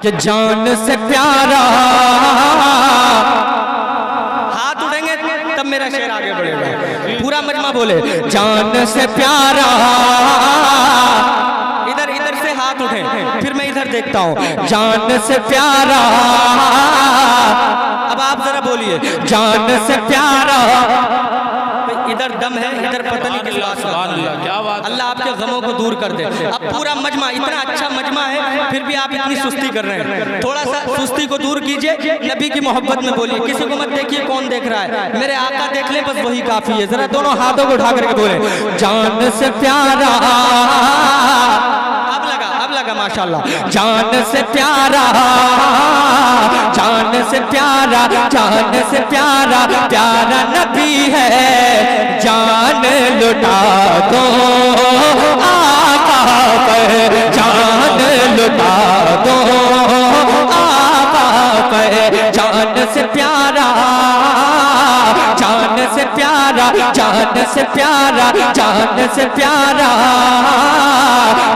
کہ جان سے پیارا ہاتھ اٹھیں گے تب میرا شعر آگے بڑھے گا. پورا مجمع بولے جان سے پیارا. ادھر سے ہاتھ اٹھیں پھر میں ادھر دیکھتا ہوں. جان سے پیارا. اب آپ ذرا بولیے جان سے پیارا. ادھر دم ہے ادھر پتہ نہیں کس بات کا. اللہ آپ کے غموں کو دور کر دے. اب پورا مجمع اتنا اچھا مجمع ہے پھر بھی آپ اتنی سستی کر رہے ہیں. تھوڑا سا سستی کو دور کیجئے. نبی کی محبت میں بولیے. کسی کو مت دیکھیے کون دیکھ رہا ہے. میرے آقا دیکھ لیں بس وہی کافی ہے. ذرا دونوں ہاتھوں کو اٹھا کر کے بولیں جان سے پیارا. اب لگا ماشاءاللہ. جان سے پیارا جان سے پیارا جان سے پیارا پیارا نبی ہے. جان لٹا دو آقا پر. جان لٹا دو آقا پر. جان سے پیارا جان سے پیارا جان سے پیارا جان سے پیارا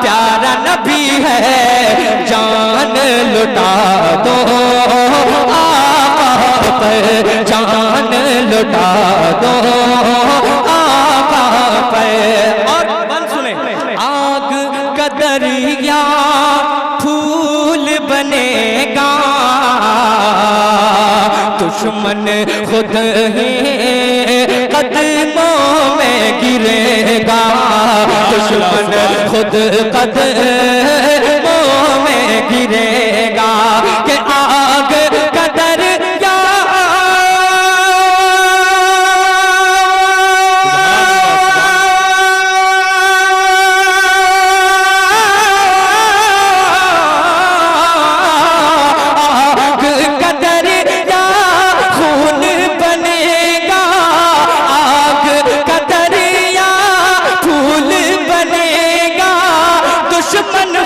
پیارا نبی ہے. جان لٹا دو آقا پر. جان لٹا دو آقا پر. اور بند سنیں. آگ کا دریا پھول بنے گا دشمن خود ہی قدموں میں گرے گا. دشمن خود قدموں میں گرے گا. کہ آگ کا دریا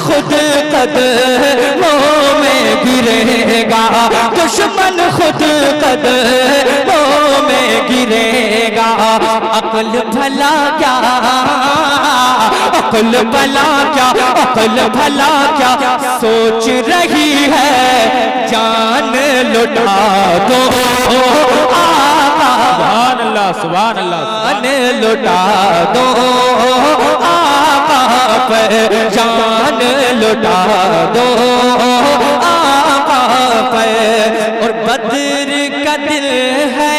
خود قدموں میں گرے گا. دشمن خود قدموں میں گرے گا. عقل بھلا کیا عقل بھلا کیا عقل بھلا کیا سوچ رہی ہے. جان لٹا دو آقا. سبحان اللہ سبحان اللہ. جان لٹا دو آقا پر. جان لٹا دو آقا پر. اور بدر کا دل ہے.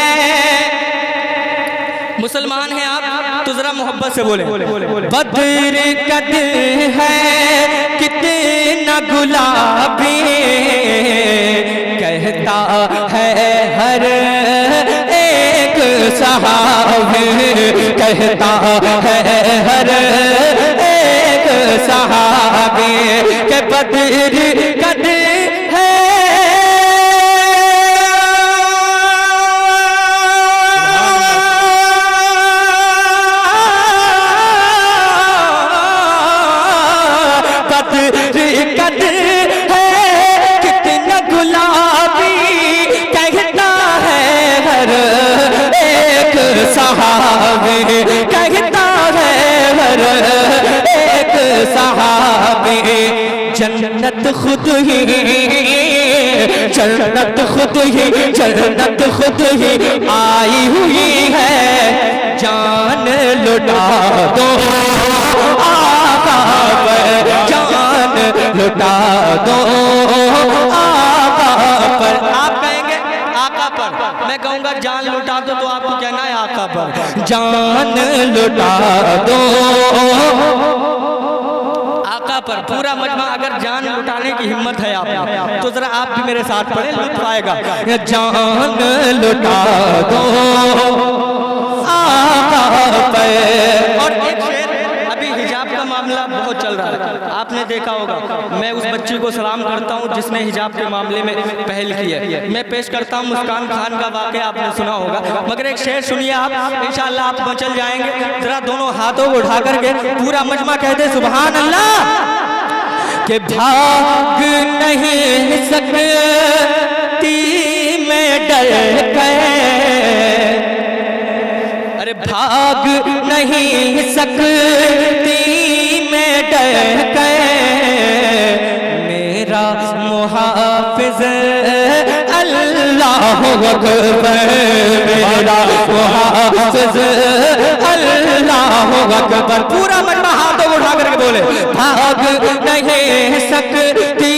مسلمان ہیں آپ تو ذرا محبت سے بولیں. بدر کا دل ہے کتنا گلابی کہتا ہے ہر ایک صحابی. کہتا ہے ہر ایک صحابی کہ بدر کا دل ہے. بدر کا دل ہے کتنا گلابی کہتا ہے ہر ایک صحابی. کہتا ہے ہر ایک صحابی. جنت خود ہی جنت خود ہی جنت خود ہی آئی ہوئی ہے. جان لٹا دو آقا پر. جان لٹا دو آقا پر. آپ کہیں گے آقا پر. میں کہوں گا جان لٹا دو تو آپ کو کہنا ہے آقا پر. جان لٹا دو آقا پر. پورا مجمع اگر جان لٹانے کی ہمت ہے آپ تو ذرا آپ بھی میرے ساتھ پڑھیں لطف آئے گا. جان لٹا دو آقا پر. اور ایک شعر ابھی حجاب کا معاملہ بہت چل رہا ہے. آپ نے دیکھا ہوگا. میں اس بچی کو سلام کرتا ہوں جس نے حجاب کے معاملے میں پہل کی ہے. میں پیش کرتا ہوں مسکان خان کا واقعہ. آپ نے سنا ہوگا مگر ایک شعر سنیے آپ. انشاءاللہ آپ مچل جائیں گے. ذرا دونوں ہاتھوں کو اٹھا کر کے پورا مجمع کہتے سبحان اللہ. کہ بھاگ نہیں سکتی میں ڈر کے. ارے بھاگ نہیں سکتی میں ڈر کے. میرا محافظ اللہ اکبر میرا محافظ اللہ اکبر. پورا مجمع ہاتھوں اٹھا کر کے بولے بھاگ نہیں سکتی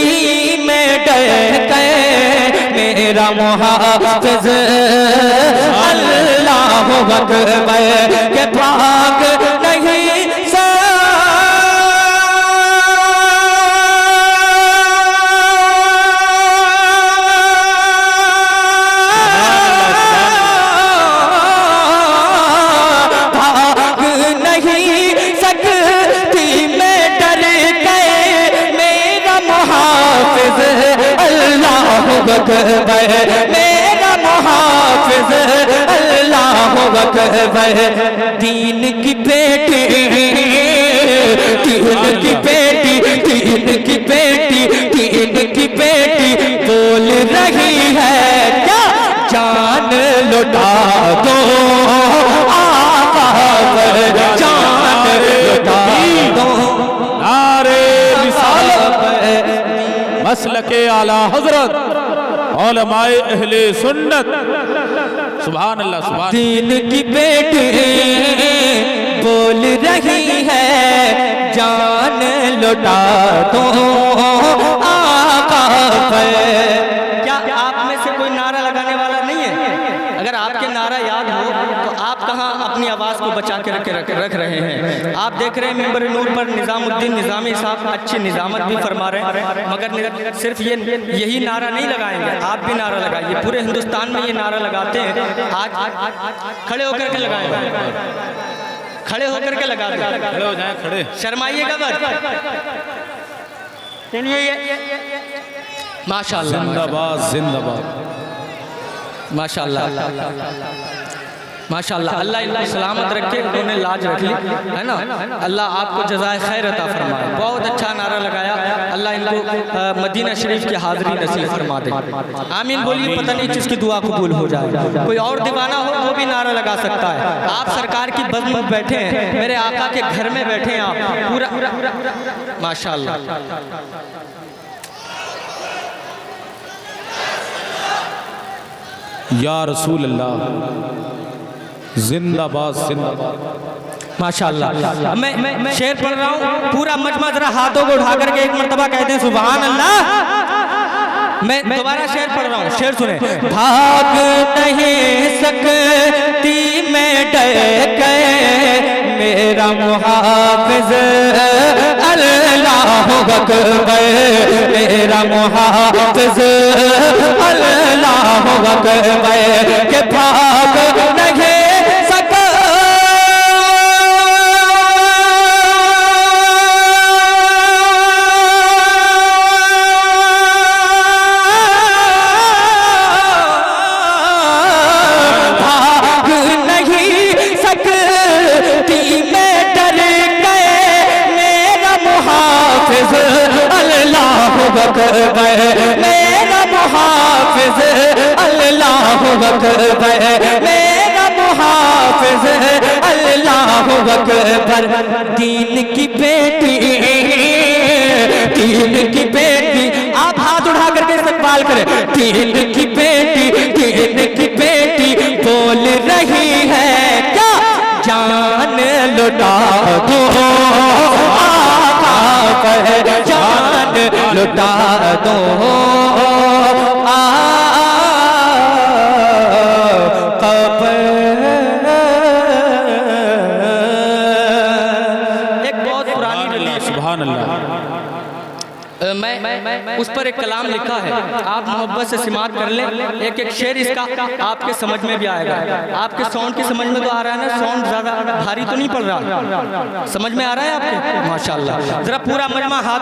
میں ڈر کے میرا محافظ اللہ اکبر کہ بھاگ نہیں میرا محافظ اللہ اکبر. دین کی بیٹی دین کی بیٹی دین کی بیٹی دین کی بیٹی بول رہی ہے کیا جان لٹا دو آقا پر جان لٹا دو. نعرے رسالت مسلک اعلی حضرت علماء اہل سنت. سبحان اللہ سبحان. دین کی بیٹی بول رہی ہے جان لٹا دو آقا پر. کیا آپ میں سے کوئی نعرہ لگانے والا نہیں ہے؟ اگر آپ کے نعرہ یاد ہو تو آپ کہاں اپنی آواز کو بچا کے رکھ رہے ہیں؟ آپ دیکھ رہے ہیں ممبر نور پر نظام الدین نظامی صاحب اچھی نظامت بھی فرما رہے ہیں، مگر صرف یہی نعرہ نہیں لگائیں گے، آپ بھی نعرہ لگائیے. پورے ہندوستان میں یہ نعرہ لگاتے ہیں. آج کھڑے ہو کر کے لگائیں گے، کھڑے ہو کر کے لگا دیں. کھڑے ہو جائیں کھڑے. شرمائیے گا بس. ماشاءاللہ زندہ باد زندہ باد. ماشاءاللہ ماشاءاللہ. اللہ ان کو سلامت رکھے، انہوں نے لاج رکھ لی ہے نا. اللہ آپ کو جزائے خیر عطا فرمائے. بہت اچھا نعرہ لگایا. اللہ ان کو مدینہ شریف کی حاضری نصیب فرما دے. آمین بولیے. پتہ نہیں کس کی دعا قبول ہو جائے. کوئی اور دیوانہ ہو وہ بھی نعرہ لگا سکتا ہے. آپ سرکار کی بزم میں بیٹھے ہیں، میرے آقا کے گھر میں بیٹھے ہیں آپ. پورا ماشاءاللہ. یا رسول اللہ زندہ باد زندہ باد. ماشاءاللہ. میں شعر پڑھ رہا ہوں، پورا مجمع ذرا ہاتھوں کو اٹھا کر کے ایک مرتبہ کہتے ہیں سبحان اللہ. میں دوبارہ شعر پڑھ رہا ہوں، شعر سنیں. بھاگ نہیں سکتی میں ڈر کے میرا محافظ اللہ اکبر میرا محافظ اللہ اکبر کہ بھاگ نہیں میرا محافظ اللہ اکبر میرا محافظ اللہ اکبر. دین کی بیٹی دین کی بیٹی. آپ ہاتھ اٹھا کر کے استقبال کریں. دین کی بیٹی دین کی بیٹی بول رہی ہے کیا جان لٹا دو آقا پر جان لٹا دو آقا پر. ایک بہت پرانی ردیف سبحان اللہ. میں اس پر ایک کلام لکھا ہے، آپ محبت سے سماعت کر لیں. ایک ایک شعر اس کا آپ کے سمجھ میں بھی آئے گا. آپ کے ساؤنڈ کی سمجھ میں تو آ رہا ہے نا؟ ساؤنڈ زیادہ بھاری تو نہیں پڑ رہا؟ سمجھ میں آ رہا ہے آپ کے؟ ماشاءاللہ. ذرا پورا مجمع ہاتھ